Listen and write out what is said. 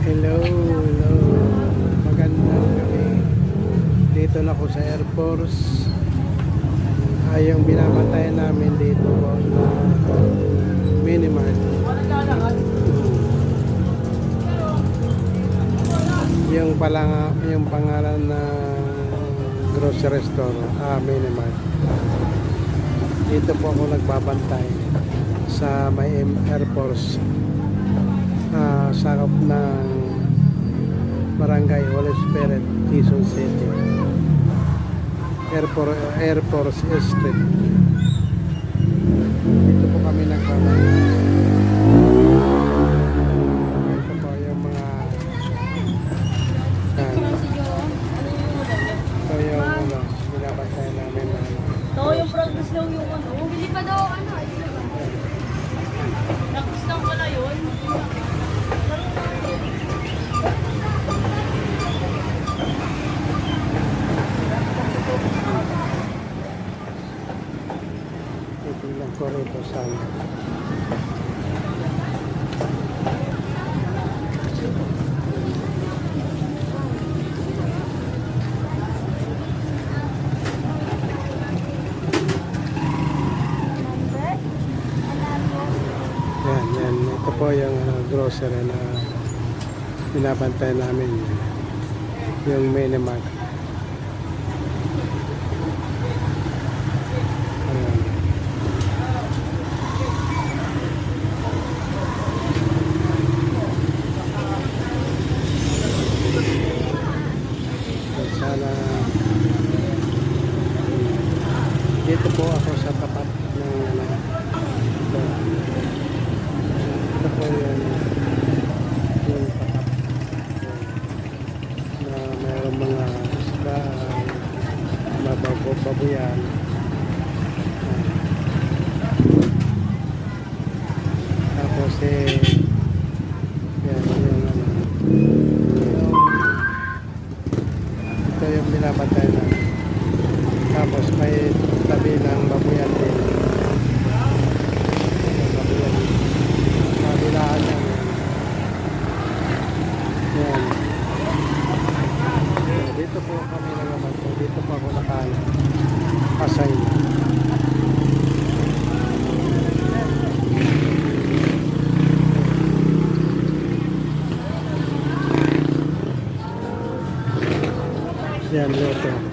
Hello, hello. Magandang gabi. Dito na ako sa Air Force. Yung binabantayan namin dito po na Minimart. Yung pangalan na grocery store, Minimart. Dito po ako nagbabantay sa may Air Force. Sakop ng Barangay Holy Spirit, Quezon City. Air Force Street. Dito po kami nagbabantay. Ito po yung mga ito yung binabantay namin na ito yung practice lang yung ano. Bili pa daw ano. Practice lang pala yun. titignan ko rito sana. Yan. Ito po yung grocery na binabantay namin. Yung Minimart. Ayan. Sana dito po ako sa tapat ng ito po yung tapat na mayroong mga isda, babuyan. Tapos yan ito yung binabantay namin. Tapos may tabi ng babuyan din. Babuyan. Kabilaan yan. Yan. Dito po kami nagabantay. Dito po ako naka-assign. Yan, luto.